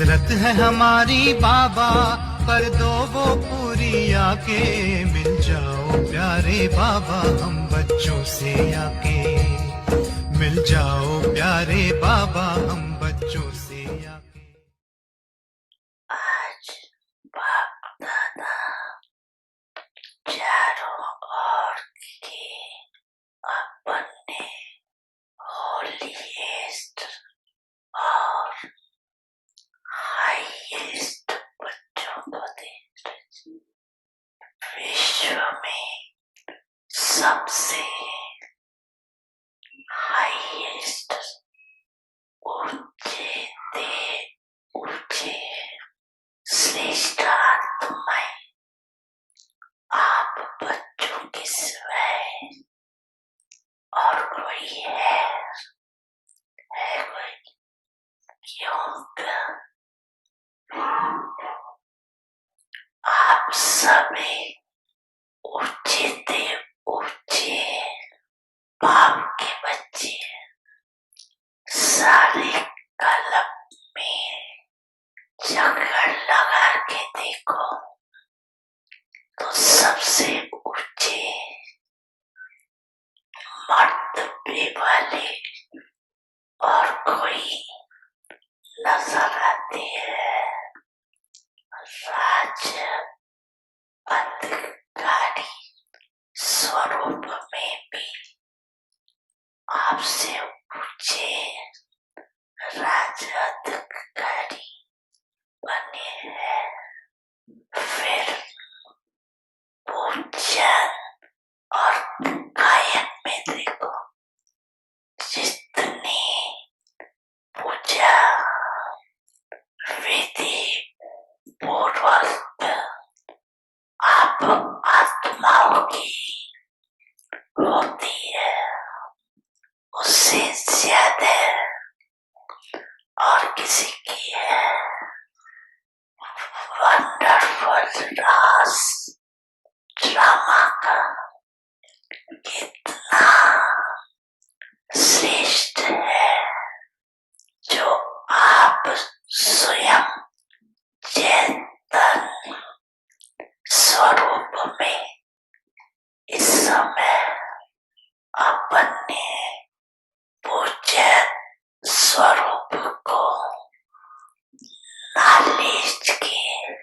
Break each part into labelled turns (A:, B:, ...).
A: हसरत है हमारी बाबा, कर दो वो पूरी आके। मिल जाओ प्यारे बाबा हम बच्चों से आके। मिल जाओ प्यारे बाबा हम बच्चों से आके।
B: आज बाप दादा चारों ओर के अपने होलीएस्ट और हाईएस्ट बच्चों को देख रहे। विश्व में सबसे हाईएस्ट ऊंचे श्रेष्ठ आत्माएं आप बच्चों के सिवाय और कोई है कोई? क्यों आप सभी ऊंचे थे, ऊंचे बाप के बच्चे। सारे कलम में चक्कर लगा के देखो तो सबसे ऊंचे मर्तबे वाले और कोई नजर आते हैं। राज अधिकारी स्वरूप में भी आपसे ऊंचे राज अधिकारी बने हैं। फिर पूजन और गायन में देखो, जितनी पूजा विधि पूर्वक आप आत्माओं की होती है, उससे ज्यादा और किसी की है। वंडरफुल रास ड्रामा का कितना श्रेष्ठ है जो आप स्वयं चेतन स्वरूप में इस समय अपने पूज्य स्वरूप को नॉलेज के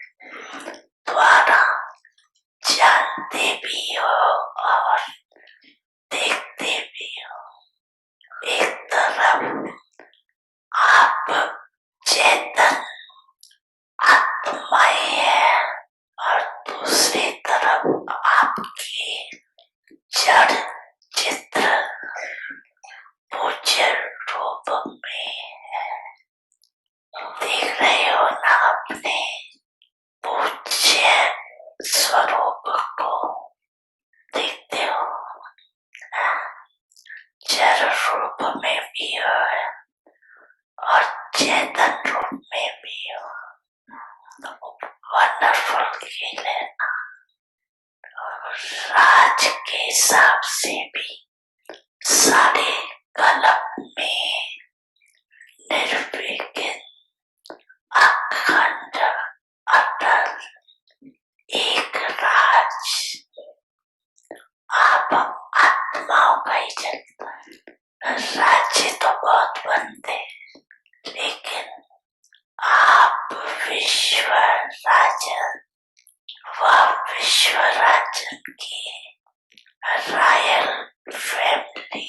B: द्वारा जानते भी हो और देखते भी हो। एक तरफ आप चेतन आत्माएं हैं और दूसरी तरफ आपके जड़ चित्र पूज्य रूप में है। देख रहे हो ना अपने पूज्य स्वरूप को? देखते हो जड़ रूप में भी हो और चेतन रूप में भी हो। वंडरफुल फील है। राज के हिसाब से भी सारे कलम में निर्विघ्न अखंड अटल एक राज आप आत्माओं का ही चलता है। राज्य तो बहुत बनते, लेकिन आप विश्व राजन व विश्व राजन की रॉयल फैमिली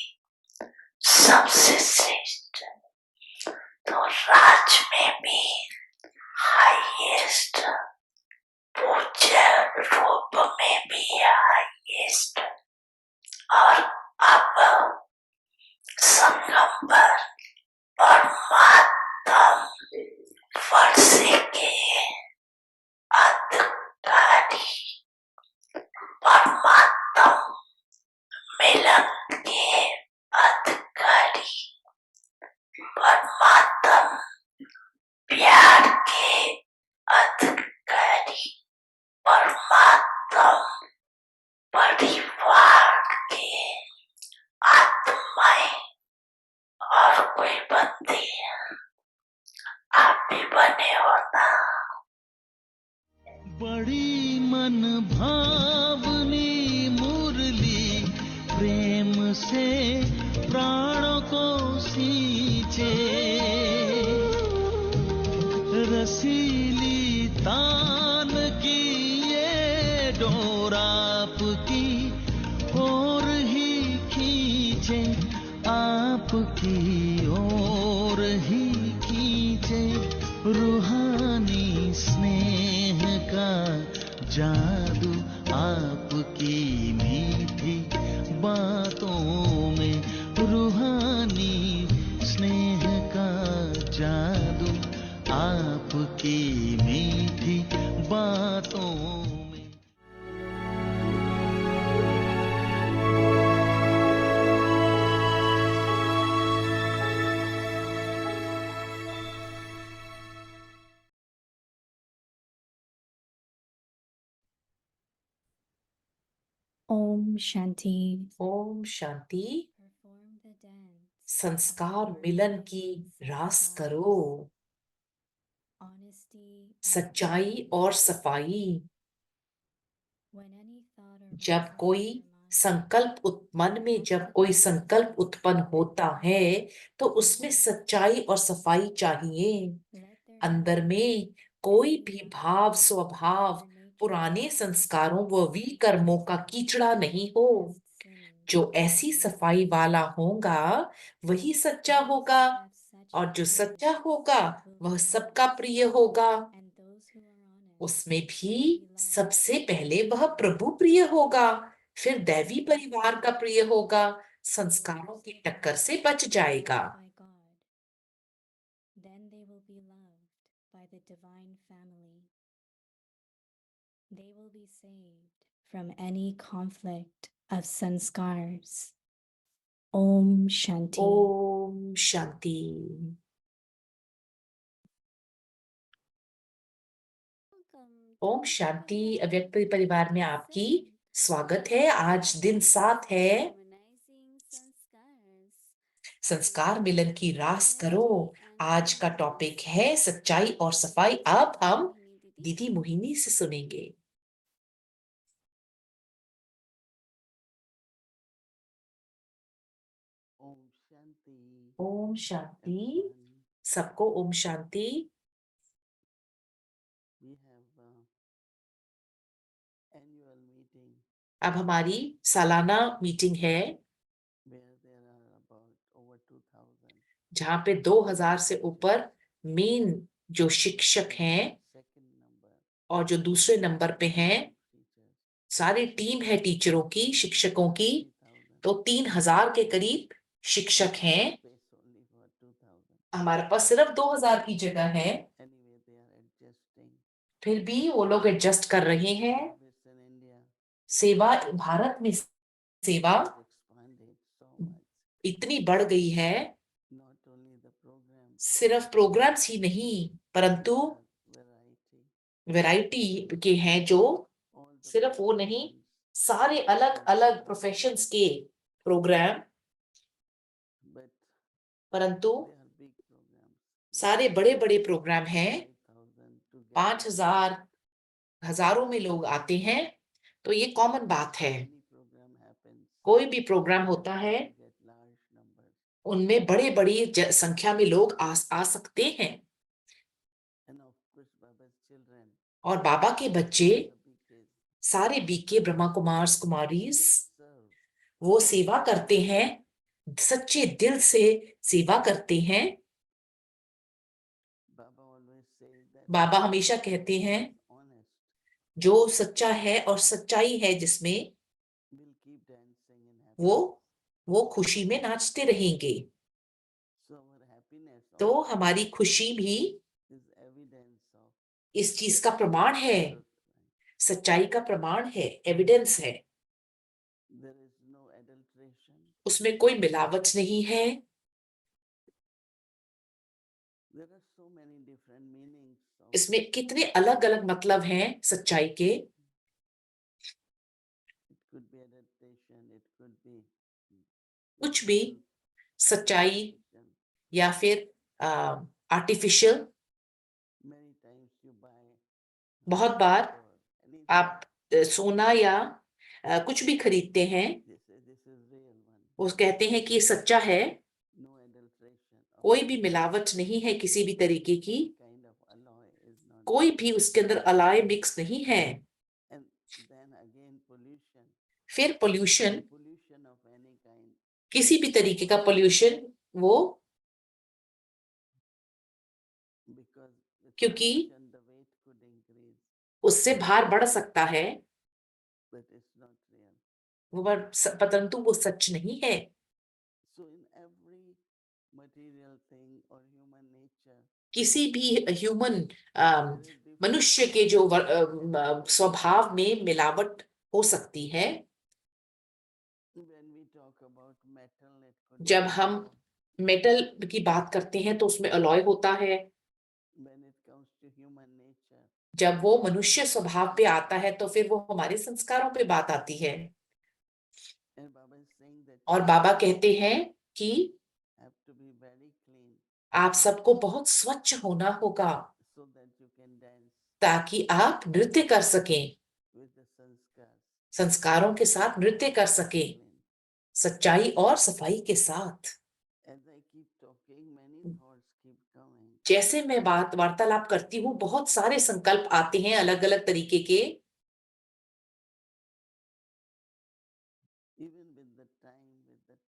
B: सबसे श्रेष्ठ। तो राज में भी हाईएस्ट, पूज्य रूप में भी हाईएस्ट, और अब संगम पर परमात्म वर्षे के अधिकारी, परमात्म मिलन के अधिकारी, परमात्म प्यार के अधिकारी, परमात्म परिवार के आत्माएं और कोई बंदी आप भी बने हो।
A: तान की ये डोर आपकी और ही खींचे, आपकी ओर ही खींचे, रूहानी स्नेह का जादू आपकी मीठी बातों में, रूहानी स्नेह का जादू आपकी मीठी बातों में।
C: Om Shanti.
B: Om Shanti.
C: Perform the dance
B: संस्कार
C: of
B: मिलन
C: harmony
B: की
C: and
B: रास
C: sanskars,
B: करो,
C: honesty and
B: सच्चाई
C: peace.
B: और सफाई।
C: When any thought
B: जब
C: arises
B: कोई
C: in your mind,
B: संकल्प मन में जब कोई संकल्प उत्पन्न होता है तो उसमें सच्चाई और सफाई चाहिए।
C: let there
B: अंदर
C: be
B: में कोई
C: any
B: भी
C: love
B: भाव
C: for
B: स्वभाव
C: the nature
B: पुराने
C: of
B: संस्कारों व
C: the
B: विकर्मों का
C: past
B: कीचड़ा नहीं हो।
C: past sins
B: जो ऐसी
C: and
B: सफाई वाला
C: sins.
B: होगा वही सच्चा
C: Those
B: होगा,
C: who have such
B: और जो
C: purity
B: सच्चा होगा
C: will
B: वह
C: be
B: सबका
C: honest,
B: प्रिय होगा।
C: and those who are honest
B: उसमें भी
C: will be loved
B: सबसे
C: by
B: पहले
C: the
B: वह
C: divine.
B: प्रभु प्रिय होगा, फिर दैवी
C: When
B: परिवार का प्रिय होगा,
C: the
B: संस्कारों
C: members
B: की
C: of
B: टक्कर
C: house
B: से बच
C: are
B: जाएगा।
C: loved by God, then they will be loved by the divine family. They will be saved from any conflict of sanskars. Om Shanti.
B: Om Shanti. Om Shanti. अव्यक्त परिवार में आपकी स्वागत है। आज दिन 7 है। संस्कार मिलन की रास करो। आज का टॉपिक है सच्चाई और सफाई। अब हम दीदी मोहिनी से सुनेंगे।
D: ओम शांति।
B: ओम शांति।
D: everyone.
B: सबको Om Shanti.
D: We have annual meeting
B: अब हमारी सालाना मीटिंग है
D: where there are about over 2000
B: जहाँ पे 2000 से ऊपर मेन जो शिक्षक हैं
D: second number
B: और जो दूसरे नंबर पे हैं
D: teachers
B: सारी टीम है टीचरों की, शिक्षकों की,
D: 3000
B: तो 3000 के करीब शिक्षक हैं।
D: space only for 2000
B: हमारे पास सिर्फ 2000 की जगह है,
D: anyway they are adjusting
B: फिर भी वो लोग एडजस्ट कर रहे हैं।
D: service in India
B: सेवा भारत में सेवा
D: has expanded so much,
B: इतनी बढ़ गई है,
D: not only the program
B: सिर्फ प्रोग्राम्स ही नहीं परंतु
D: but variety,
B: वैरायटी के हैं, जो
D: all the
B: सिर्फ वो नहीं,
D: professions,
B: सारे अलग अलग प्रोफेशंस के प्रोग्राम,
D: but
B: परंतु
D: they are big programs,
B: सारे बड़े बड़े प्रोग्राम हैं।
D: 5000 together.
B: 5000 हजारों में लोग आते हैं, तो ये कॉमन बात है।
D: Any program happens,
B: कोई भी प्रोग्राम होता है
D: you get large numbers.
B: उनमें बड़े बड़ी संख्या में लोग आ सकते हैं,
D: And of course, Baba's children,
B: और बाबा के बच्चे
D: the BKs,
B: सारे BK Brahma Kumar
D: they
B: Kumaris
D: serve.
B: वो सेवा करते हैं, सच्चे दिल से सेवा करते हैं।
D: Baba always says that
B: बाबा हमेशा कहते हैं
D: honest
B: जो सच्चा है और सच्चाई है जिसमें
D: will keep dancing in happiness.
B: वो खुशी में नाचते रहेंगे।
D: So our happiness
B: तो
D: also
B: हमारी खुशी भी
D: is evidence of
B: इस चीज का प्रमाण है,
D: truth.
B: सच्चाई का प्रमाण है, एविडेंस है।
D: There is no adulteration.
B: उसमें कोई मिलावट नहीं है।
D: There are so many different meanings of
B: इसमें कितने अलग अलग मतलब हैं सच्चाई के।
D: it could be adaptation, it could be
B: कुछ भी सच्चाई
D: adaptation.
B: या फिर artificial.
D: Many times you buy
B: बहुत बार
D: or anything,
B: आप सोना या कुछ भी खरीदते हैं,
D: they say this is real one.
B: वो कहते हैं कि ये सच्चा है,
D: No adulteration.
B: कोई भी मिलावट नहीं है किसी भी तरीके की,
D: Kind of alloy is not
B: कोई भी उसके अंदर अलाय मिक्स नहीं है।
D: And then again pollution,
B: फिर pollution,
D: pollution of any kind,
B: किसी भी तरीके का पोल्यूशन, वो
D: because with
B: क्योंकि
D: pollution the weight could increase,
B: उससे भार बढ़ सकता है,
D: but it's not real.
B: परंतु वो सच नहीं है।
D: So in every material thing or human nature,
B: किसी भी ह्यूमन
D: there is different
B: मनुष्य के जो स्वभाव में मिलावट हो सकती है।
D: when we talk about metal, it could
B: जब
D: be
B: हम
D: alloy.
B: मेटल की बात करते हैं तो उसमें अलॉय होता है।
D: When it comes to human nature,
B: जब वो मनुष्य स्वभाव पे आता है तो फिर वो हमारे संस्कारों पे बात आती है।
D: and Baba is saying that
B: और
D: you
B: बाबा कहते हैं कि
D: have to be very clean
B: आप सबको बहुत स्वच्छ होना होगा
D: so that you can dance
B: ताकि आप नृत्य कर सकें,
D: with the sanskars.
B: संस्कारों के साथ नृत्य कर सकें,
D: Clean.
B: सच्चाई और सफाई के साथ।
D: As I keep talking, many thoughts keep coming.
B: जैसे मैं बात वार्तालाप करती हूँ, बहुत सारे संकल्प आते हैं अलग अलग तरीके के।
D: Even with the time,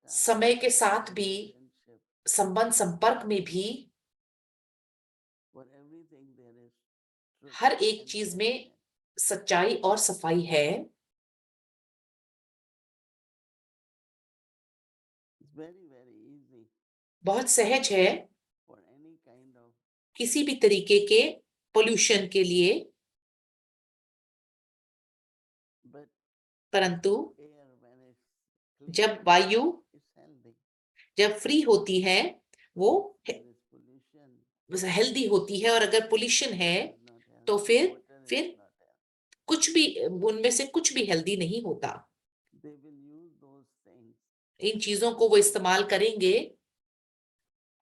B: समय के साथ भी,
D: relationship,
B: संबंध संपर्क में भी,
D: for everything there is truth
B: हर एक
D: and
B: चीज में
D: cleanliness.
B: सच्चाई और सफाई है।
D: It's very, very easy
B: बहुत सहज है
D: for any kind of,
B: किसी भी तरीके के पोल्यूशन के लिए,
D: but
B: परंतु
D: air when it's clean,
B: जब वायु
D: it's healthy.
B: जब फ्री होती है वो
D: There is pollution,
B: हेल्दी होती है, और अगर पोल्यूशन है
D: air is not
B: तो
D: healthy,
B: फिर
D: water is
B: फिर
D: not healthy.
B: कुछ भी, उनमें से कुछ भी हेल्दी नहीं होता।
D: They will use those things
B: इन चीजों को वो इस्तेमाल करेंगे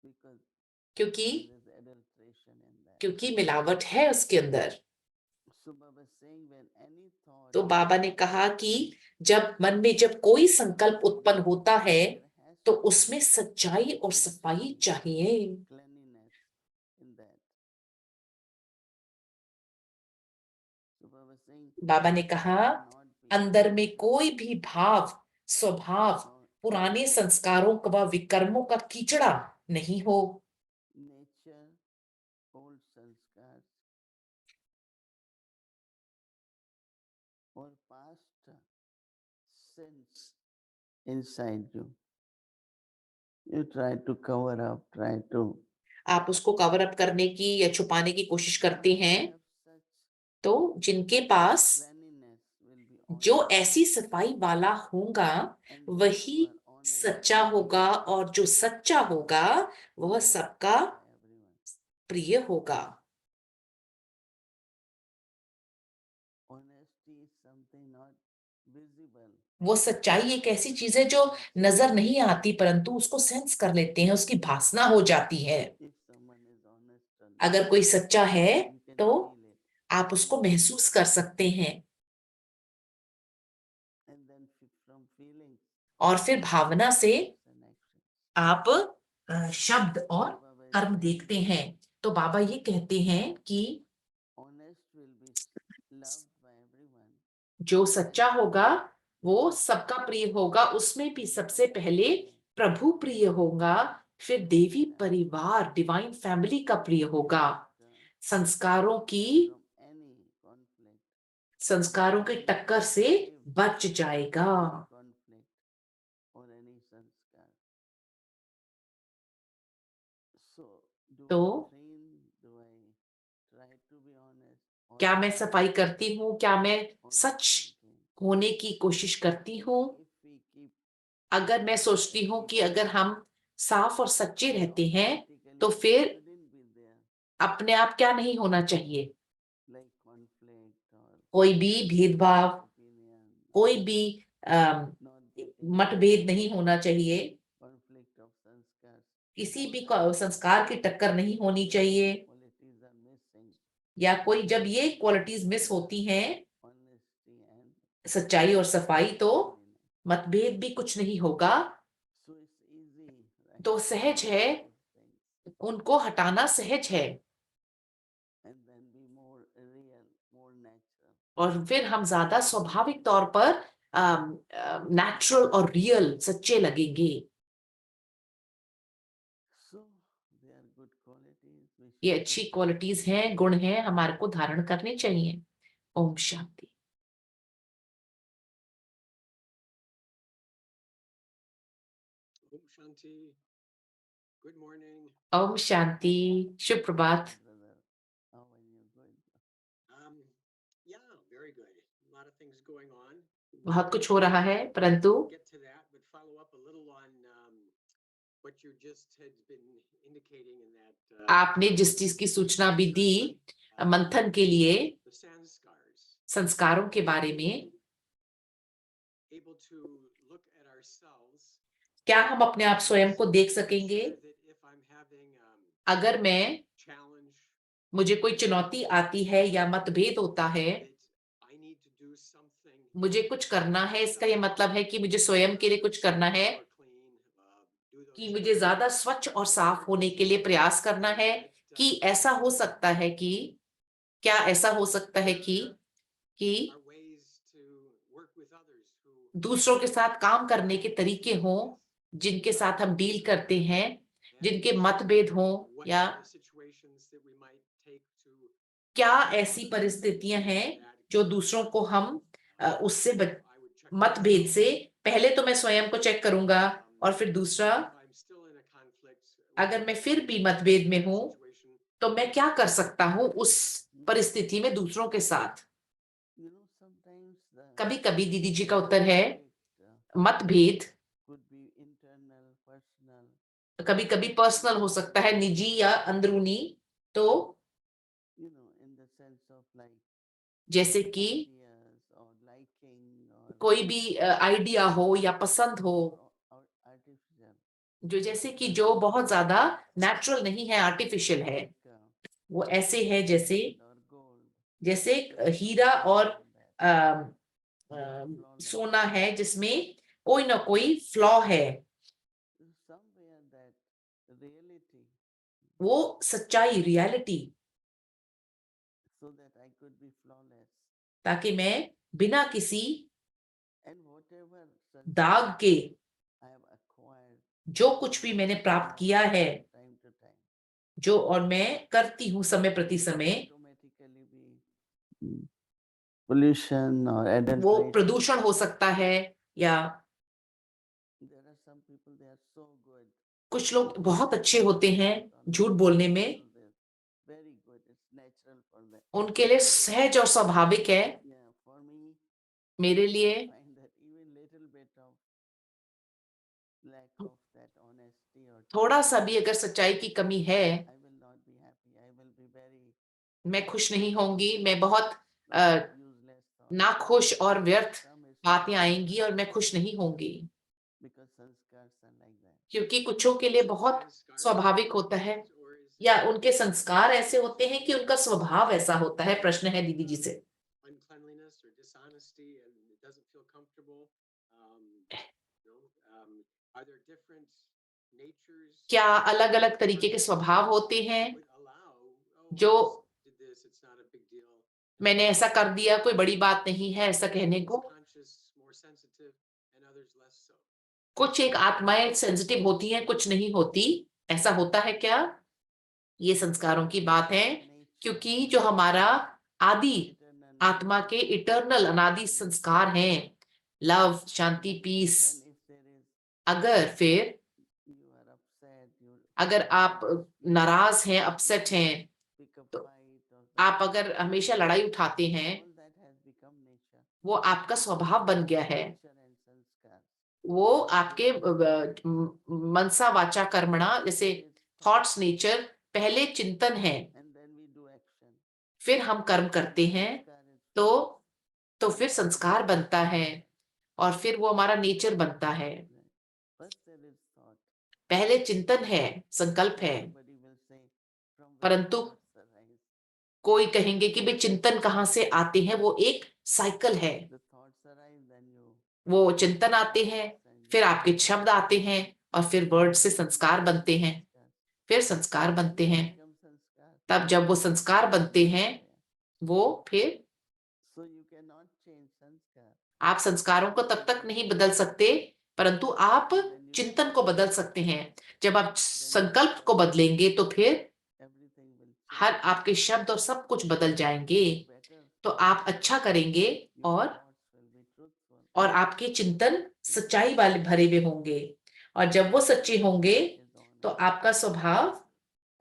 D: because
B: क्योंकि
D: there is adulteration in that.
B: क्योंकि मिलावट है उसके अंदर।
D: So Baba is saying when any thought,
B: तो बाबा ने कहा कि जब मन में जब कोई संकल्प उत्पन्न होता है
D: there has
B: तो
D: to be
B: उसमें सच्चाई और सफाई चाहिए।
D: cleanliness in that. So Baba is saying
B: बाबा ने कहा
D: should not be
B: अंदर में कोई भी भाव, स्वभाव,
D: no
B: पुराने संस्कारों व विकर्मों का कीचड़ा नहीं हो।
D: nature, old sanskars or past sins inside you. You try to cover up, try to
B: आप उसको कवर अप करने की या छुपाने की कोशिश करते हैं,
D: have such
B: तो जिनके पास
D: cleanliness will be
B: जो
D: honest,
B: ऐसी सफाई वाला होगा
D: and those
B: वही
D: who are honest
B: सच्चा होगा, और जो सच्चा होगा वह
D: will be
B: सबका
D: loved by everyone.
B: प्रिय होगा।
D: Honesty is something not visible.
B: वो सच्चाई एक ऐसी चीज है जो नजर नहीं आती, परंतु उसको सेंस कर लेते हैं, उसकी भासना हो जाती है।
D: If someone is honest or not,
B: अगर कोई सच्चा है
D: you can
B: तो
D: feel it.
B: आप उसको महसूस कर सकते हैं,
D: And then from feelings,
B: और फिर भावना से
D: words and actions.
B: आप शब्द और
D: So Baba is
B: कर्म
D: saying
B: देखते हैं। तो बाबा ये कहते हैं कि
D: honest will be loved by everyone.
B: जो सच्चा होगा वो सबका प्रिय होगा, उसमें भी सबसे पहले प्रभु प्रिय होगा, फिर देवी परिवार, डिवाइन फैमिली का प्रिय होगा। संस्कारों की,
D: From any conflict,
B: संस्कारों की टक्कर से बच जाएगा।
D: any conflict or any sanskar. So do
B: तो
D: I clean? Do I try to be honest?
B: क्या मैं सफाई करती हूँ, क्या मैं
D: Honest
B: सच
D: thinking.
B: होने की कोशिश करती हूँ?
D: If we keep
B: अगर मैं सोचती हूँ कि अगर हम साफ और सच्चे रहते हैं तो
D: automatically
B: फिर
D: shouldn't be there
B: अपने आप क्या नहीं होना चाहिए?
D: like conflict or
B: कोई भी भेदभाव,
D: opinion,
B: कोई भी
D: not getting
B: मतभेद नहीं होना चाहिए,
D: conflict of sanskars.
B: किसी
D: All
B: भी
D: the
B: संस्कार की टक्कर नहीं होनी चाहिए,
D: qualities are missing.
B: या कोई जब ये क्वालिटीज मिस होती हैं,
D: Honesty and
B: सच्चाई और सफाई, तो
D: cleanliness.
B: मतभेद भी कुछ नहीं होगा।
D: So it's easy, right?
B: तो सहज है,
D: Those things.
B: उनको हटाना सहज है,
D: And then be
B: और फिर हम ज्यादा स्वाभाविक तौर पर नेचुरल और रियल, सच्चे लगेंगे।
D: So they are good qualities. We
B: ये
D: should
B: अच्छी
D: take
B: क्वालिटीज हैं, गुण हैं, हमारे को धारण करने चाहिए। Om Shanti.
E: Om Shanti. Good morning.
B: Om Shanti, Shubh Prabhat.
D: brother. How are you? Good.
E: Yeah, very good. A lot of things going on.
B: बहुत कुछ हो रहा है, परंतु
E: Get to that, but follow up a little on what you just had been indicating in that.
B: आपने जिस चीज की सूचना भी दी मंथन के लिए,
E: The sanskars.
B: संस्कारों के बारे में,
E: Able to look at ourselves.
B: क्या हम अपने आप स्वयं को देख सकेंगे?
E: That if I'm having
B: अगर मैं
E: challenge,
B: मुझे कोई चुनौती आती है या मतभेद होता है,
E: that I need to do something.
B: मुझे कुछ करना है, इसका ये मतलब है कि मुझे स्वयं के लिए कुछ करना है, कि मुझे ज्यादा स्वच्छ और साफ होने के लिए प्रयास करना है। कि ऐसा हो सकता है कि, क्या ऐसा हो सकता है कि दूसरों के साथ काम करने के तरीके हों, जिनके साथ हम डील करते हैं, जिनके मतभेद हों, या क्या ऐसी परिस्थितियां हैं जो दूसरों को हम उससे मतभेद से, पहले तो मैं स्वयं को चेक करूंगा, और फिर दूसरा, अगर मैं फिर भी मतभेद में हूं तो मैं क्या कर सकता हूं उस परिस्थिति में दूसरों के साथ।
D: You know, sometimes the
B: कभी कभी दीदी जी का उत्तर है,
D: conflict,
B: मतभेद
D: could be internal, personal.
B: कभी कभी पर्सनल हो सकता है, निजी या अंदरूनी। तो
D: You know, in the sense of like
B: जैसे कि
D: ideas or liking or
B: कोई भी आइडिया हो या पसंद हो,
D: or artificial.
B: जो जैसे कि जो बहुत ज्यादा नेचुरल नहीं है, आर्टिफिशियल है।
D: Like,
B: वो ऐसे है जैसे
D: or gold.
B: जैसे हीरा और
D: all that.
B: सोना है, जिसमें कोई ना कोई फ्लॉ है।
D: Somewhere that reality,
B: वो सच्चाई, reality,
D: so that I could be flawless.
B: ताकि मैं बिना किसी
D: And whatever
B: दाग के
D: I have acquired
B: जो कुछ भी मैंने प्राप्त किया है,
D: time to time,
B: जो और मैं करती हूँ समय प्रति समय,
D: automatically be pollution or
B: वो
D: adulteration.
B: प्रदूषण हो सकता है। या
D: There are some people, they are so good.
B: कुछ लोग बहुत अच्छे होते हैं झूठ बोलने में,
D: Very good. It's natural for them.
B: उनके लिए सहज और स्वाभाविक है।
D: Yeah, for me,
B: मेरे लिए
D: I find that even little bit of lack of that honesty or
B: थोड़ा सा भी अगर सच्चाई की कमी है,
D: I will not be happy. I will be very
B: मैं खुश नहीं होंगी, मैं बहुत
D: useless thought.
B: नाखुश और व्यर्थ
D: Some is
B: बातें आएंगी और मैं खुश नहीं होंगी,
D: because sanskars are like that.
B: क्योंकि कुछों के लिए बहुत स्वाभाविक होता है, या उनके संस्कार ऐसे होते हैं कि उनका स्वभाव ऐसा होता है। प्रश्न है दीदी जी से,
E: uncleanliness or dishonesty and it doesn't feel comfortable. Are there different natures?
B: क्या अलग अलग तरीके के स्वभाव होते हैं
E: Would allow,
B: जो
E: did this, it's not a big deal.
B: मैंने ऐसा कर दिया, कोई बड़ी बात नहीं है ऐसा कहने को।
E: Conscious, more sensitive, and others less so.
B: कुछ एक आत्माएं सेंसिटिव होती हैं, कुछ नहीं होती, ऐसा होता है क्या? ये संस्कारों की बात है, क्योंकि जो हमारा आदि
D: Eternal
B: आत्मा के इटर्नल अनादि संस्कार हैं, लव, शांति, peace,
D: then if there is
B: अगर फिर
D: you are upset, you
B: अगर आप नाराज हैं, अपसेट हैं,
D: pick a
B: तो
D: fight or
B: आप अगर हमेशा लड़ाई उठाते हैं,
D: all that has become nature.
B: वो आपका स्वभाव बन गया है,
D: Nature and sanskar.
B: वो आपके मनसा वाचा कर्मणा, जैसे थॉट्स, नेचर, पहले चिंतन है,
D: And then we do action.
B: फिर हम कर्म करते हैं,
D: Sanskar is
B: तो फिर संस्कार बनता है, और फिर वो हमारा नेचर बनता है।
D: first there is thought.
B: पहले चिंतन है, संकल्प है,
D: Everybody will say from where
B: परंतु
D: thoughts arise.
B: कोई कहेंगे कि भाई चिंतन कहाँ से आते हैं, वो एक साइकिल है।
D: The thoughts arise, then you
B: वो चिंतन आते हैं, फिर आपके शब्द आते हैं, और फिर वर्ड से संस्कार बनते हैं, फिर संस्कार बनते हैं।
D: become sanskar.
B: तब जब वो संस्कार बनते हैं, वो फिर
D: So you
B: आप संस्कारों को तब तक नहीं बदल सकते, परंतु आप चिंतन को बदल सकते हैं। जब आप संकल्प को बदलेंगे तो फिर
D: everything will
B: हर
D: change.
B: आपके शब्द और सब कुछ बदल
D: You
B: जाएंगे।
D: will do better.
B: तो आप अच्छा करेंगे
D: Your
B: और
D: thoughts will be truthful.
B: आपके चिंतन सच्चाई वाले भरे हुए होंगे, और जब वो सच्चे होंगे
D: Is
B: तो
D: honest.
B: आपका स्वभाव,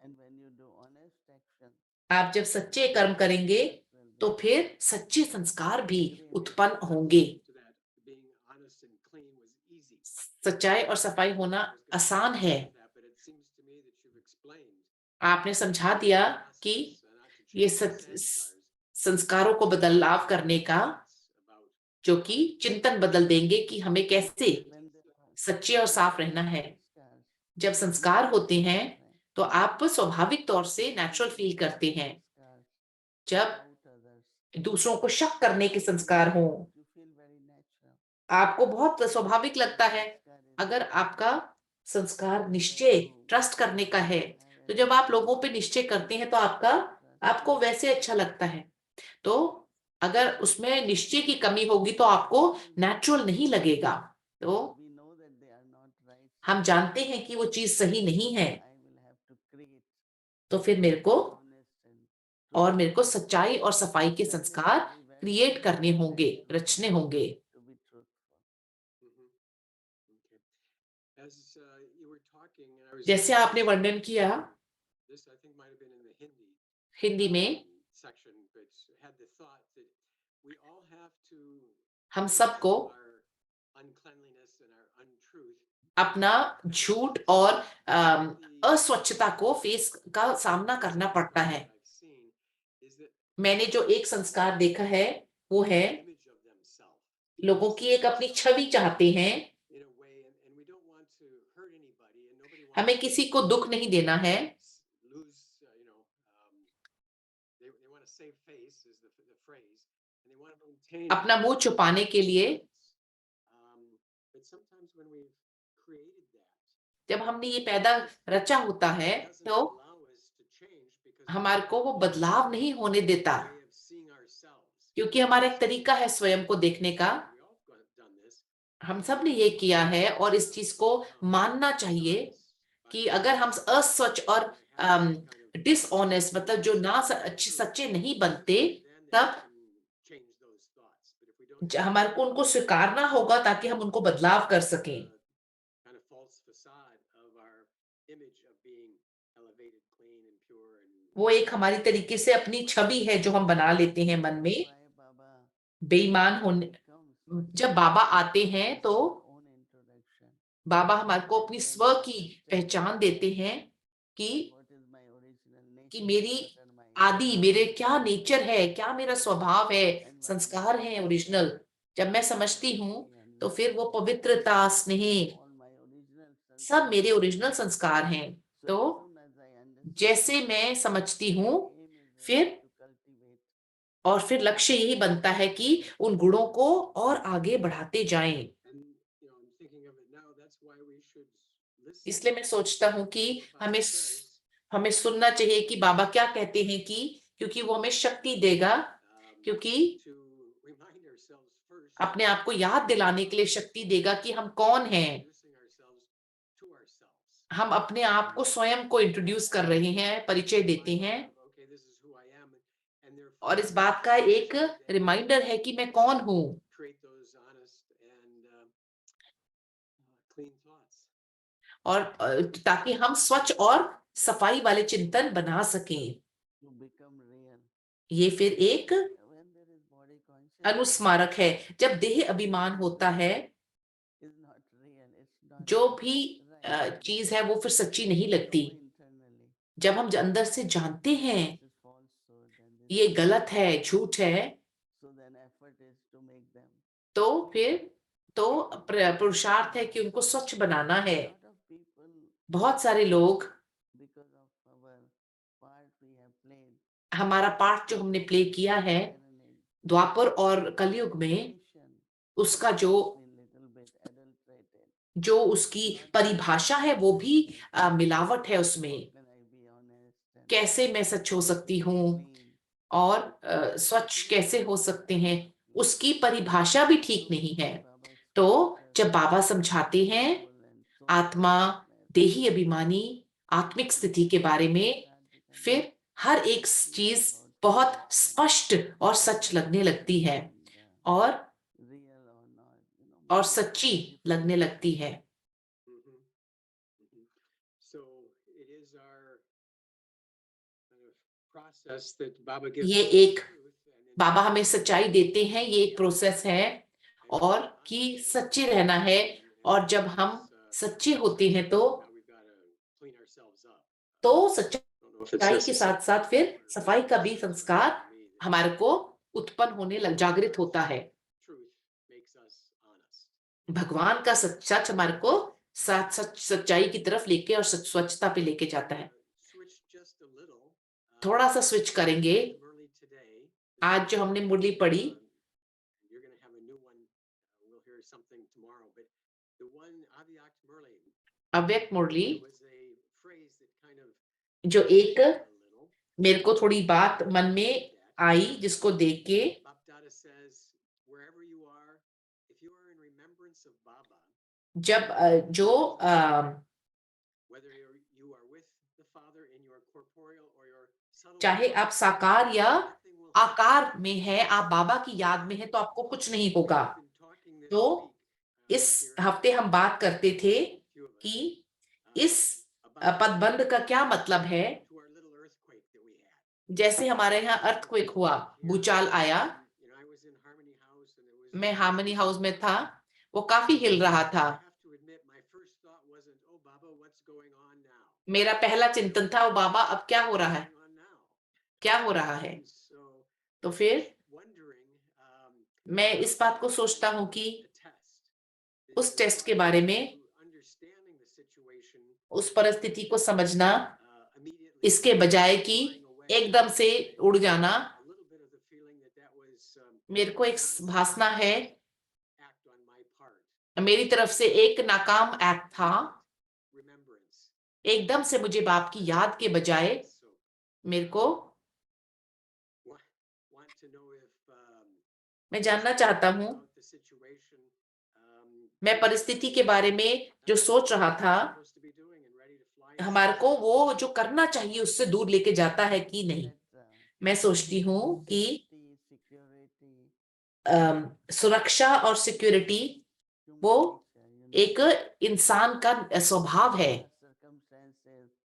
D: And when you do honest action,
B: आप जब सच्चे कर्म करेंगे
D: that will
B: तो
D: be
B: फिर सच्चे संस्कार भी उत्पन्न होंगे।
E: To that, being honest and clean was easy.
B: सच्चाई और सफाई होना
E: I was gonna
B: आसान है।
E: ask that, but it seems to me that you've explained
B: आपने समझा दिया कि
E: process, not to
B: ये
E: change the sanskars,
B: संस्कारों को बदलाव करने का,
E: about
B: जो कि चिंतन बदल देंगे कि हमें कैसे
D: when there are
B: सच्चे और साफ रहना है।
D: sanskars,
B: जब संस्कार होते हैं
D: right?
B: तो आप स्वाभाविक तौर से नेचुरल फील करते हैं।
D: Sanskars
B: जब
D: doubt others,
B: दूसरों को शक करने के संस्कार हो,
D: you feel very natural.
B: आपको बहुत स्वाभाविक लगता है।
D: Sanskar is
B: अगर आपका संस्कार निश्चय ट्रस्ट करने का है, तो जब आप लोगों पे निश्चय करते हैं तो आपको वैसे अच्छा लगता है। तो अगर उसमें निश्चय की कमी होगी तो आपको नेचुरल नहीं लगेगा। तो
D: we know that they are not right.
B: हम जानते हैं कि वो चीज सही नहीं है,
D: I will have to create
B: तो फिर मेरे को
D: honest and
B: सच्चाई और सफाई के संस्कार क्रिएट करने होंगे, रचने होंगे।
D: to be truthful.
E: Mhm. Okay. As you were talking, and I was
B: जैसे आपने वर्णन किया
E: this, I think might have been in the
B: Hindi में,
E: section, but had the thought that we all have to
B: हम
E: face
B: सबको
E: our uncleanliness and our untruth.
B: अपना झूठ और अस्वच्छता को फेस का सामना करना पड़ता है।
E: I've seen is that
B: मैंने जो एक संस्कार देखा है वो है
E: image of themselves
B: लोगों की एक अपनी छवि चाहते हैं।
E: in a way, and we don't want to hurt anybody, and nobody wants
B: हमें
E: to
B: किसी को दुख नहीं देना है।
E: lose, they want to save face is the phrase, and they want to maintain
B: अपना मुंह छुपाने के लिए।
E: but sometimes when we've created that,
B: जब हमने ये पैदा रचा होता है
E: it doesn't
B: तो
E: allow us to change because
B: हमारे को वो बदलाव नहीं होने देता,
E: way of seeing ourselves.
B: क्योंकि हमारा एक तरीका है स्वयं को देखने का।
E: We all have done this.
B: हम सब ने ये किया है और इस चीज को मानना चाहिए कि अगर हम अस्वच्छ और डिसऑनेस्ट, मतलब जो ना अच्छे सच्चे नहीं बनते, तब हमारे को उनको स्वीकारना होगा ताकि हम उनको बदलाव कर सकें।
E: Kind of false facade of our image of being elevated, clean, and pure, and
B: वो एक हमारी तरीके से अपनी छवि है जो हम बना लेते हैं मन में।
D: Why Baba
B: बेईमान होने,
D: comes
B: जब बाबा आते हैं तो
D: own introduction.
B: बाबा हमारे को अपनी स्व की पहचान देते हैं कि
D: What is my original nature?
B: कि मेरी
D: What are my
B: आदि, मेरे क्या नेचर है, क्या मेरा स्वभाव है, संस्कार है ओरिजिनल। जब मैं समझती हूँ तो फिर वो पवित्रता, स्नेह,
D: all my original
B: सब मेरे ओरिजिनल संस्कार हैं।
D: So
B: तो
D: as soon as I understand,
B: जैसे मैं समझती हूँ,
D: aim is
B: फिर
D: to cultivate
B: और फिर लक्ष्य यही बनता है कि उन गुणों को और आगे बढ़ाते जाएं।
E: and I'm thinking of it now. That's why we should listen.
B: इसलिए मैं सोचता हूँ कि
E: Baba
B: हमें
E: says,
B: हमें सुनना चाहिए कि बाबा क्या कहते हैं, कि क्योंकि वो हमें शक्ति देगा, क्योंकि
E: to remind ourselves first,
B: अपने आप को याद दिलाने के लिए शक्ति देगा कि हम कौन हैं।
E: introducing ourselves to ourselves.
B: हम अपने आप को स्वयं को इंट्रोड्यूस कर रहे हैं, परिचय देते हैं,
E: Okay, this is who I am, and therefore
B: और इस बात का एक रिमाइंडर है कि मैं कौन हूँ,
E: create those honest and clean thoughts.
B: और ताकि हम स्वच्छ और सफाई वाले चिंतन बना सकें।
D: to become real.
B: ये फिर एक
D: When there is body consciousness,
B: अनुस्मारक है। जब देह अभिमान होता है,
D: is not real. It's not
B: जो भी
D: right.
B: चीज है वो फिर सच्ची नहीं लगती।
D: Know internally,
B: जब हम अंदर से जानते हैं
D: this is falsehood and this
B: ये
D: is
B: गलत है, झूठ है,
D: so then effort is to make them.
B: तो फिर तो पुरुषार्थ है कि उनको स्वच्छ बनाना है।
D: A lot of people,
B: बहुत सारे लोग,
D: because of our part we have played,
B: हमारा पार्ट जो हमने प्ले किया है द्वापर और कलयुग में,
D: definition
B: उसका जो
D: is little bit adulterated.
B: जो उसकी परिभाषा है वो भी मिलावट है उसमें।
D: Can I be honest and
B: कैसे मैं सच हो सकती हूँ
D: clean?
B: और स्वच्छ कैसे हो सकते हैं, उसकी परिभाषा भी ठीक नहीं है। तो जब बाबा समझाते हैं आत्मा, देही अभिमानी, आत्मिक स्थिति के बारे में, फिर हर एक चीज बहुत स्पष्ट और सच लगने लगती है और सच्ची लगने लगती है।
E: Mhm, mhm. So it is our kind of process that Baba gives
B: ये
E: us the
B: एक
E: truth, and in
B: बाबा हमें सच्चाई देते हैं, ये एक प्रोसेस है और कि सच्चे रहना है, और जब हम सच्चे होते हैं
E: now we've got to clean ourselves up.
B: तो
E: I don't know if it's
B: सच्चाई के साथ
E: necessary.
B: साथ फिर सफाई का भी
E: It's just
B: संस्कार
E: for me that
B: हमारे को उत्पन्न होने लग जागृत होता है।
E: truth makes us honest.
B: भगवान का सच हमारे को साथ सच्चाई की तरफ लेके और स्वच्छता पे लेके जाता है।
E: Switch just a little.
B: थोड़ा सा स्विच करेंगे।
E: Murli today.
B: आज जो हमने मुरली पढ़ी,
E: You're going to have a new one. We'll hear something tomorrow. But the one Avyakt Murli,
B: अव्यक्त मुरली,
E: there was a phrase that kind of
B: जो एक
E: a little.
B: मेरे को थोड़ी बात मन में आई, जिसको देख के
E: Bap Dada says, wherever you are, if you are in remembrance of Baba,
B: जब जो
E: whether you are with the Father in your corporeal or your subtle
B: चाहे
E: form,
B: आप साकार या
E: nothing will happen.
B: आकार में है, आप बाबा की याद में है, तो आपको कुछ नहीं होगा।
E: We've been talking this
B: तो
E: week,
B: इस
E: here,
B: हफ्ते हम बात करते थे
E: few of us,
B: कि इस
E: about
B: पदबंध का क्या मतलब है।
E: to our little earthquake that we had.
B: जैसे हमारे यहाँ अर्थक्वेक हुआ, भूचाल आया,
E: You know, I was in Harmony House and it was
B: मैं हार्मनी हाउस में था, वो काफी हिल रहा था।
E: I have to admit, my first thought wasn't, oh Baba, what's going on now?
B: मेरा पहला चिंतन था, ओ बाबा अब क्या हो रहा है,
E: What's going on now?
B: क्या हो रहा है।
E: And so
B: तो फिर
E: wondering,
B: मैं इस बात को सोचता हूँ कि
E: the test.
B: उस टेस्ट के बारे में,
E: Understanding the situation,
B: उस परिस्थिति को समझना,
E: immediately
B: इसके बजाय कि
E: flying away,
B: एकदम से उड़ जाना।
E: a little bit of the feeling that was
B: मेरे को एक भासना है,
E: act on my part.
B: मेरी तरफ से एक नाकाम एक्ट था।
E: Remembrance.
B: एकदम से मुझे बाप की याद के बजाय
E: So
B: मेरे को,
E: want to know if
B: मैं जानना चाहता हूँ,
E: about the situation,
B: मैं परिस्थिति के बारे में जो सोच रहा था,
E: supposed to be doing and ready to fly.
B: हमारे को वो जो करना चाहिए उससे दूर लेके जाता है कि नहीं। मैं सोचती हूँ कि सुरक्षा और सिक्योरिटी वो एक इंसान का स्वभाव है।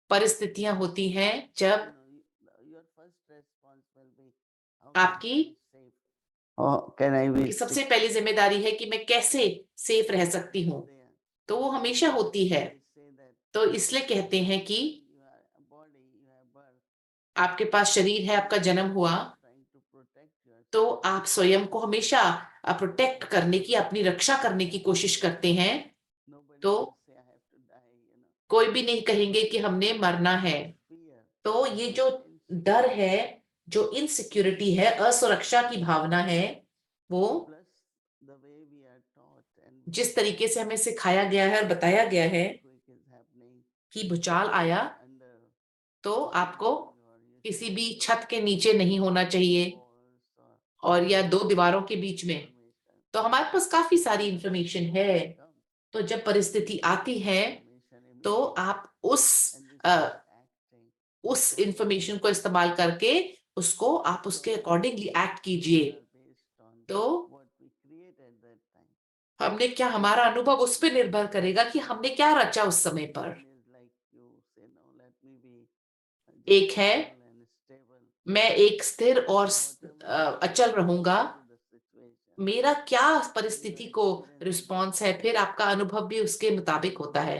B: परिस्थितियां होती हैं जब आपकी कि सबसे पहली जिम्मेदारी है कि मैं कैसे सेफ रह सकती हूँ, तो वो हमेशा होती है। तो इसलिए कहते हैं कि आपके पास शरीर है, आपका जन्म हुआ, तो आप स्वयं को हमेशा प्रोटेक्ट करने की, अपनी रक्षा करने की कोशिश करते हैं। तो कोई भी नहीं कहेंगे कि हमने मरना है। तो ये जो डर है, जो इनसिक्योरिटी है, असुरक्षा की भावना है, वो जिस तरीके से हमें सिखाया गया है और बताया गया है कि भूचाल आया तो आपको किसी भी छत के नीचे नहीं होना चाहिए और या दो दीवारों के बीच में। तो हमारे पास काफी सारी इंफॉर्मेशन है। तो जब परिस्थिति आती है तो आप उस इंफॉर्मेशन को इस्तेमाल करके उसको आप उसके अकॉर्डिंगली एक्ट कीजिए। तो हमने क्या, हमारा अनुभव उस पर निर्भर करेगा कि हमने क्या रचा उस समय पर। एक है मैं एक स्थिर और अचल रहूंगा, मेरा क्या परिस्थिति को रिस्पॉन्स है, फिर आपका अनुभव भी उसके मुताबिक होता है।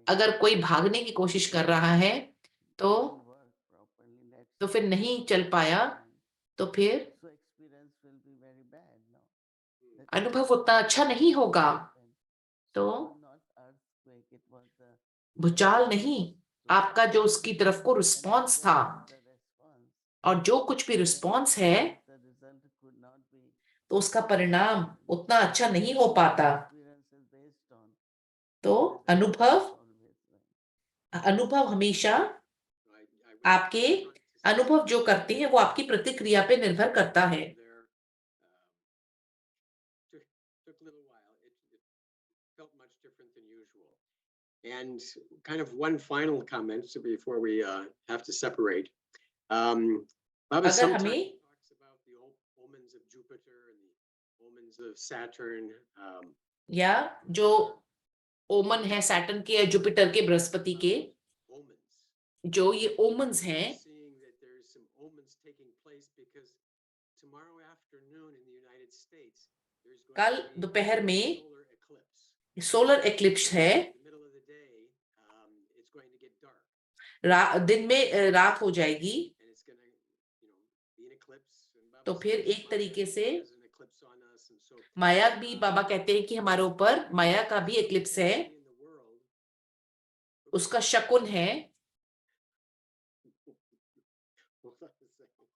B: अगर कोई भागने की कोशिश कर रहा है तो फिर नहीं चल पाया, तो फिर अनुभव उतना अच्छा नहीं होगा। तो भूचाल नहीं, आपका जो उसकी तरफ को रिस्पॉन्स था, और जो कुछ भी रिस्पॉन्स है तो उसका परिणाम उतना अच्छा नहीं हो पाता। तो अनुभव हमेशा आपके अनुभव जो करते हैं वो आपकी प्रतिक्रिया पे निर्भर करता है।
E: different than usual. And kind of one final comment before we have to separate. Baba
B: अगर
E: sometimes
B: हमें
E: talks about the omens of Jupiter and the omens of Saturn.
B: या जो ओमन है सैटर्न के या जुपिटर के बृहस्पति के
E: Omens.
B: जो ये ओमन्स हैं
E: Seeing that there's some omens taking place because tomorrow afternoon in the United States there's going
B: कल
E: to be
B: दोपहर
E: a
B: में
E: solar eclipse.
B: सोलर एक्लिप्स है
E: In the middle of the day, it's going to get dark
B: दिन में रात हो जाएगी
E: and it's going to, be an eclipse. And Baba
B: तो फिर
E: says
B: एक
E: Maya
B: तरीके से
E: has an eclipse on us, and so
B: माया भी बाबा कहते हैं कि हमारे ऊपर माया का भी एक्लिप्स है
E: everybody in the world.
B: उसका शकुन है
E: Hold on a second.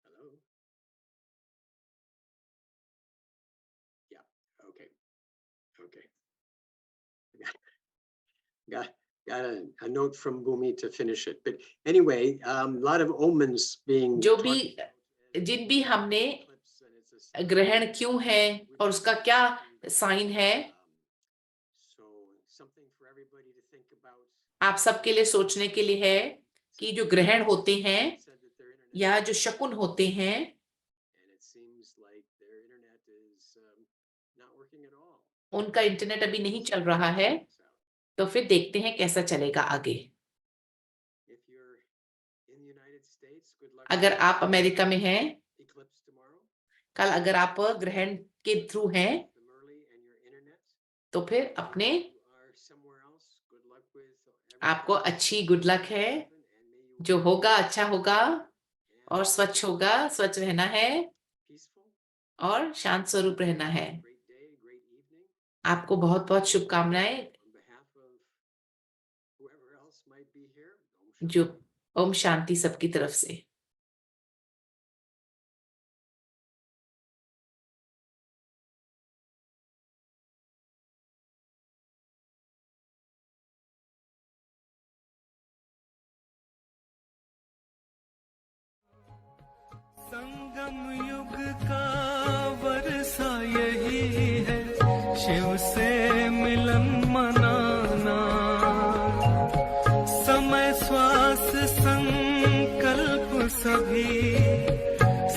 E: Hello? Yeah, okay. Okay. Got a note from Bhumi to finish it. But anyway, a lot of omens being
B: जो
E: talked
B: भी
E: about
B: जिन भी हमने
E: eclipse, and it's a
B: ग्रहण क्यों है और उसका क्या साइन है
E: so something for everybody to think about.
B: आप सबके लिए सोचने के लिए है कि जो ग्रहण होते हैं
E: Said that their internet
B: या जो शकुन होते हैं
E: and it seems like their internet is not working at all.
B: उनका इंटरनेट अभी नहीं चल रहा है तो फिर देखते हैं कैसा चलेगा आगे
E: If you're in the United States, good luck
B: अगर
E: with
B: आप अमेरिका में हैं
E: eclipse tomorrow.
B: कल अगर आप ग्रहण के थ्रू हैं
E: Them early and your internet.
B: तो फिर अपने
E: If you are somewhere else, good luck with
B: आपको
E: everything
B: अच्छी गुड लक है
E: and may you
B: जो होगा अच्छा होगा
E: and
B: और स्वच्छ होगा स्वच्छ रहना है
E: peaceful.
B: और शांत स्वरूप रहना है
E: Great day, great evening.
B: आपको बहुत बहुत शुभकामनाएं
E: On behalf of whoever else might be here, Om
B: जो
E: Shanti.
B: ओम शांति सबकी तरफ से
A: संगम युग का वर्षा यही है शिव से मिलन मनाना समय श्वास संकल्प सभी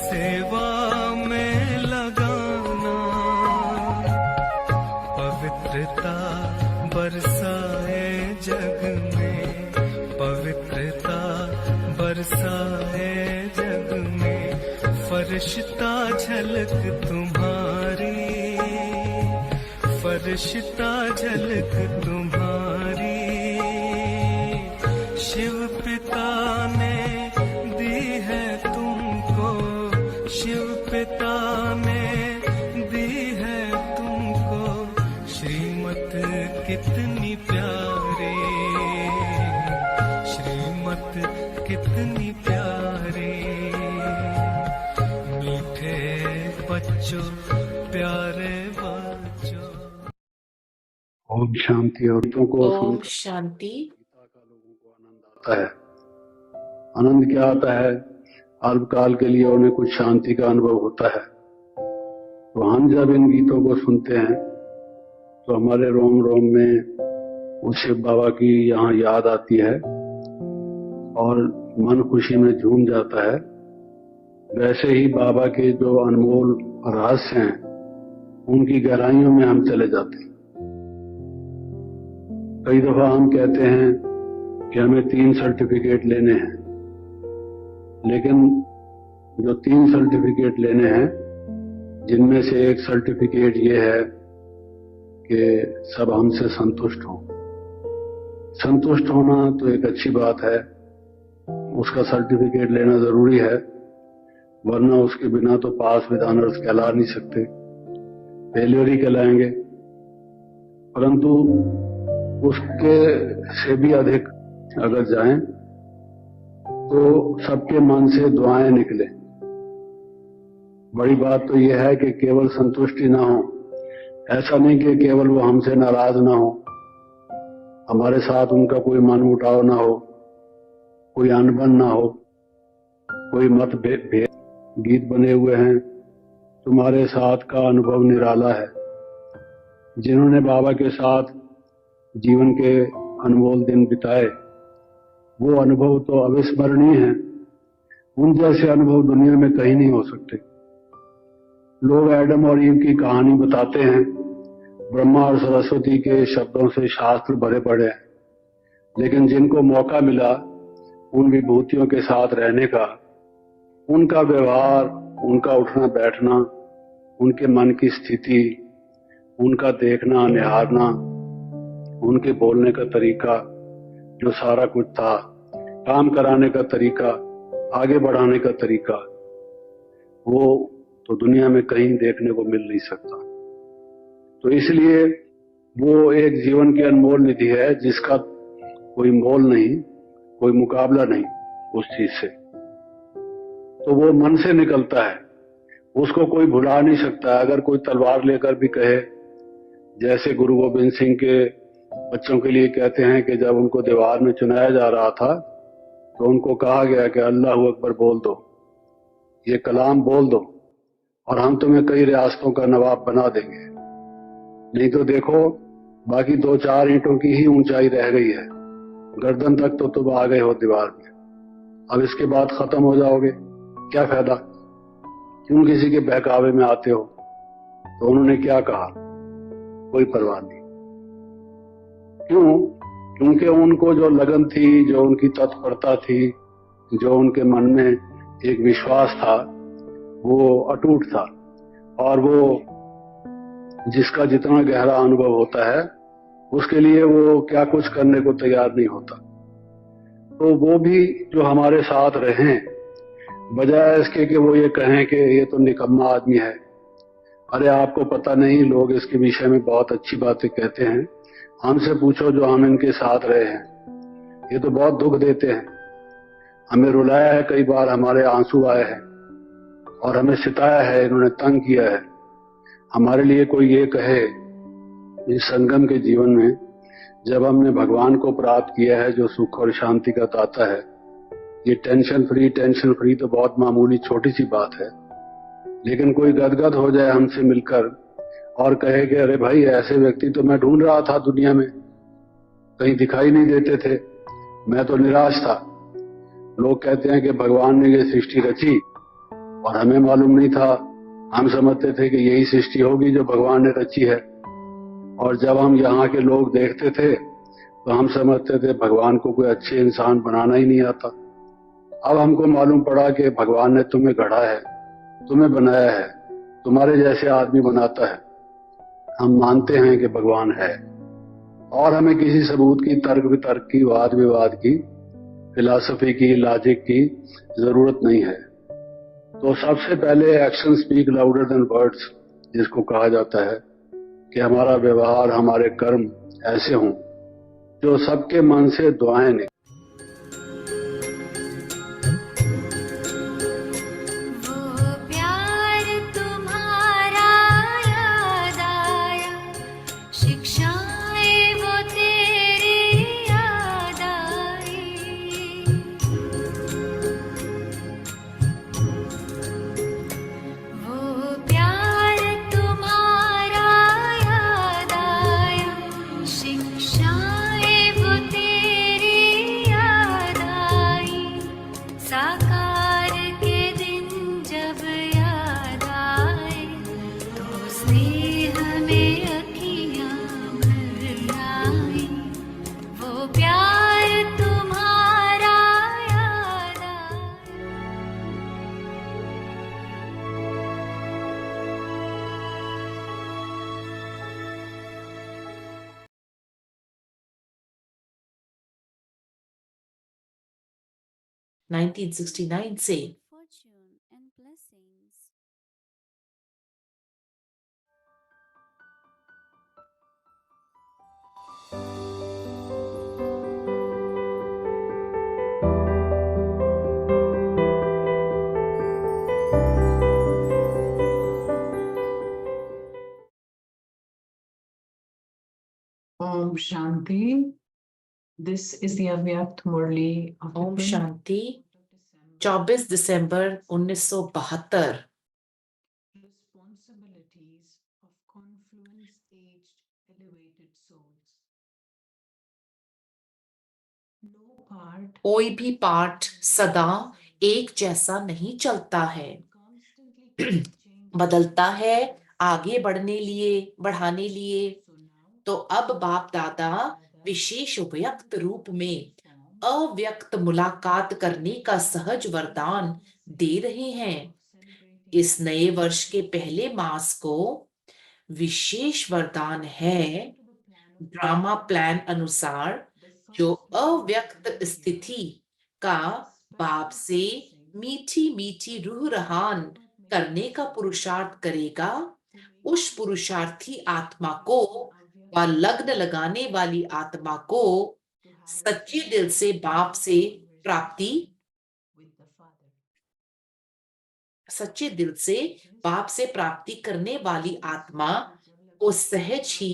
A: सेवा में लगाना पवित्रता बरसाए जग में पवित्रता बरसाए जग में फरिश्ता झलक तुम्हारी फरिश्ता झलक तुम्हारी शिव पिता ने दी है तुमको शिव पिता ने दी है तुमको श्रीमत कितनी प्यारी श्रीमत कितनी प्यारी मीठे बच्चों प्यारे बच्चों
F: ओम शांति। और गीतों को
B: ओम
F: सुनकर
B: शांति
F: गीता का लोगों को आनंद आता है। आनंद क्या आता है? अल्पकाल के लिए उन्हें कुछ शांति का अनुभव होता है। तो हम जब इन गीतों को सुनते हैं तो हमारे रोम रोम में उस शिव बाबा की यहाँ याद आती है और मन खुशी में झूम जाता है। वैसे ही बाबा के जो अनमोल रहस्य हैं उनकी गहराइयों में हम चले जाते हैं। कई दफा हम कहते हैं कि हमें 3 सर्टिफिकेट लेने हैं, लेकिन जो 3 सर्टिफिकेट लेने हैं जिनमें से एक सर्टिफिकेट ये है कि सब हमसे संतुष्ट हों। संतुष्ट होना तो एक अच्छी बात है, उसका सर्टिफिकेट लेना जरूरी है, वरना उसके बिना तो पास विदानर्स कहला नहीं सकते, फेलियर ही कहलाएंगे। परंतु उसके से भी अधिक अगर जाएं तो सबके मन से दुआएं निकले। बड़ी बात तो यह है कि केवल संतुष्टि ना हो, ऐसा नहीं कि केवल वो हमसे नाराज ना हो, हमारे साथ उनका कोई मनमुटाव ना हो, कोई अनबन ना हो, कोई मतभेद। गीत बने हुए हैं, तुम्हारे साथ का अनुभव निराला है, जिन्होंने बाबा के साथ जीवन के अनमोल दिन बिताए, वो अनुभव तो अविस्मरणीय हैं। उन जैसे अनुभव दुनिया में कहीं नहीं हो सकते। लोग एडम और ईव की कहानी बताते हैं, ब्रह्मा और सरस्वती के शब्दों से शास्त्र भरे पड़े हैं, लेकिन जिनको मौका मिला उन विभूतियों के साथ रहने का, उनका व्यवहार, उनका उठना बैठना, उनके मन की स्थिति, उनका देखना निहारना, उनके बोलने का तरीका, जो सारा कुछ था, काम कराने का तरीका, आगे बढ़ाने का तरीका, वो तो दुनिया में कहीं देखने को मिल नहीं सकता। तो इसलिए वो एक जीवन की अनमोल निधि है जिसका कोई मोल नहीं, कोई मुकाबला नहीं उस चीज से। तो वो मन से निकलता है, उसको कोई भुला नहीं सकता। अगर कोई तलवार लेकर भी कहे, जैसे गुरु गोविंद सिंह के बच्चों के लिए कहते हैं कि जब उनको दीवार में चुनाया जा रहा था तो उनको कहा गया कि अल्लाह अकबर बोल दो, ये कलाम बोल दो और हम तुम्हें कई रियासतों का नवाब बना देंगे। नहीं तो देखो, बाकी 2-4 ईंटों की ही ऊंचाई रह गई है, गर्दन तक तो तुम आ गए हो दीवार में, अब इसके बाद खत्म हो जाओगे, क्या फायदा, क्यों किसी के बहकावे में आते हो। तो उन्होंने क्या कहा, कोई परवाह नहीं। क्यों? क्योंकि उनको जो लगन थी, जो उनकी तत्परता थी, जो उनके मन में एक विश्वास था, वो अटूट था। और वो जिसका जितना गहरा अनुभव होता है उसके लिए वो क्या कुछ करने को तैयार नहीं होता। तो वो भी जो हमारे साथ रहें, बजाय इसके कि वो ये कहें कि ये तो निकम्मा आदमी है, अरे आपको पता नहीं, लोग इसके विषय में बहुत अच्छी बातें कहते हैं, हमसे पूछो जो हम इनके साथ रहे हैं, ये तो बहुत दुख देते हैं, हमें रुलाया है, कई बार हमारे आंसू आए हैं और हमें सिताया है, इन्होंने तंग किया है। हमारे लिए कोई ये कहे इस संगम के जीवन में, जब हमने भगवान को प्राप्त किया है जो सुख और शांति का दाता है, ये टेंशन फ्री तो बहुत मामूली छोटी सी बात है। लेकिन कोई गदगद हो जाए हमसे मिलकर और कहे कि अरे भाई, ऐसे व्यक्ति तो मैं ढूंढ रहा था दुनिया में, कहीं दिखाई नहीं देते थे, मैं तो निराश था। लोग कहते हैं कि भगवान ने ये सृष्टि रची और हमें मालूम नहीं था, हम समझते थे कि यही सृष्टि होगी जो भगवान ने रची है। और जब हम यहाँ के लोग देखते थे तो हम समझते थे भगवान को कोई अच्छे इंसान बनाना ही नहीं आता। अब हमको मालूम पड़ा कि भगवान ने तुम्हें गढ़ा है, तुम्हें बनाया है, तुम्हारे जैसे आदमी बनाता है। हम मानते हैं कि भगवान है और हमें किसी सबूत की, तर्क वितर्क की, वाद विवाद की, फिलॉसफी की, लॉजिक की जरूरत नहीं है। तो सबसे पहले action speak louder than words, जिसको कहा जाता है कि हमारा व्यवहार, हमारे कर्म ऐसे हों जो सबके मन से दुआएं निकलें।
B: (1969) से
C: fortune and blessings.
G: Om Shanti. This is the Avyakt Murli of the
B: Om
G: 20th
B: Shanti.
G: of December.
B: 24 December 1972।
G: Responsibilities of Confluence Age reached elevated souls. No part
B: कोई भी पाठ सदा एक जैसा नहीं चलता है,
G: constantly keeps changing.
B: बदलता है आगे बढ़ाने लिए। तो अब बाप दादा विशेष व्यक्त रूप में अव्यक्त मुलाकात करने का सहज वरदान दे रहे हैं। इस नए वर्ष के पहले मास को विशेष वरदान है ड्रामा प्लान अनुसार जो अव्यक्त स्थिति का बाप से मीठी मीठी रूह रहान करने का पुरुषार्थ करेगा, उस पुरुषार्थी आत्मा को व लग्न लगाने वाली आत्मा को सच्चे दिल से बाप से प्राप्ति, सच्चे दिल से बाप से प्राप्ति करने वाली आत्मा को सहज ही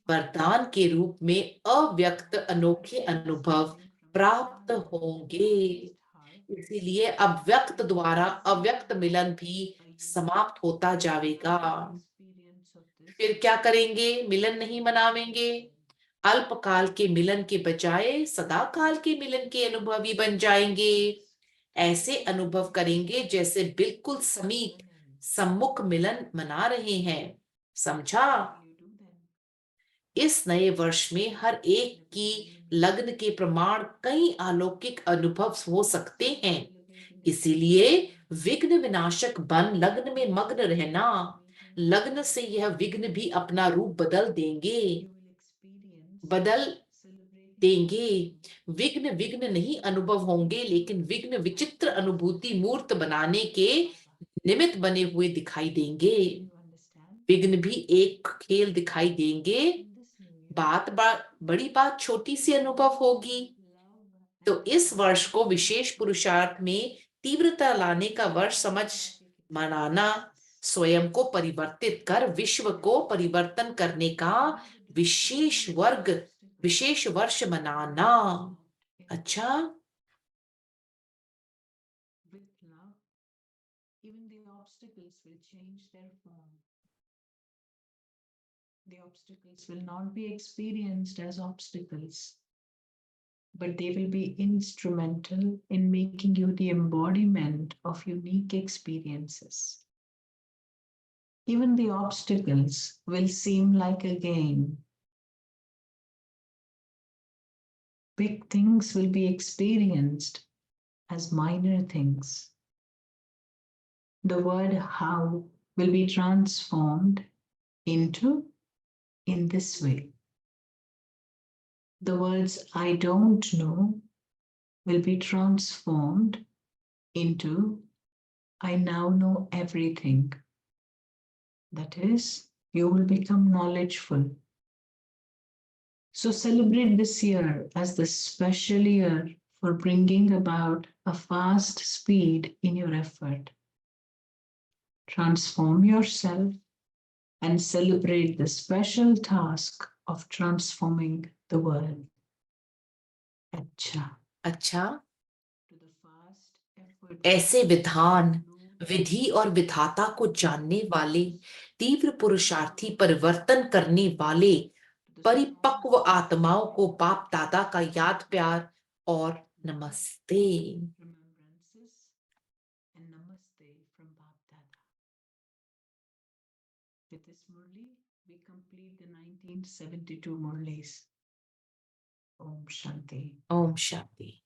B: वरदान के रूप में अव्यक्त अनोखे अनुभव प्राप्त होंगे। इसीलिए अब व्यक्त द्वारा अव्यक्त मिलन भी समाप्त होता जाएगा। फिर क्या करेंगे? मिलन नहीं मनावेंगे, अल्पकाल के मिलन के बजाय सदा काल के मिलन के अनुभवी बन जाएंगे। ऐसे अनुभव करेंगे जैसे बिल्कुल समीप सम्मुख मिलन मना रहे हैं। समझा? इस नए वर्ष में हर एक की लग्न के प्रमाण कई अलौकिक अनुभव हो सकते हैं। इसीलिए विघ्न विनाशक बन लग्न में मग्न रहना। लग्न से यह विघ्न भी अपना रूप बदल देंगे। विघ्न विघ्न नहीं अनुभव होंगे, लेकिन विघ्न विचित्र अनुभूति मूर्त बनाने के निमित्त बने हुए दिखाई देंगे। विघ्न भी एक खेल दिखाई देंगे। बड़ी बात छोटी सी अनुभव होगी। तो इस वर्ष को विशेष पुरुषार्थ में तीव्रता लाने का वर्ष समझ मनाना, स्वयं को परिवर्तित कर विश्व को परिवर्तन करने का विशेष वर्ष मनाना। अच्छा,
G: With love, even the obstacles will change their form. The obstacles will not be experienced as obstacles, but they will be instrumental in making you the embodiment of unique experiences. Even the obstacles will seem like a game. Big things will be experienced as minor things. The word how will be transformed into in this way. The words I don't know will be transformed into I now know everything. That is, you will become knowledgeful. So celebrate this year as the special year for bringing about a fast speed in your effort. Transform yourself and celebrate the special task of transforming the world.
B: अच्छा,
G: To the fast effort.
B: ऐसे विधान, विधि और विधाता को जानने वाले, तीव्र पुरुषार्थी, परिवर्तन करने वाले परिपक्व आत्माओं को बाप दादा का याद प्यार और नमस्ते।
G: Remembrances and namaste from Bap Dada. With this Murli, we complete the 1972 Murlis. Om Shanti.
B: Om Shanti.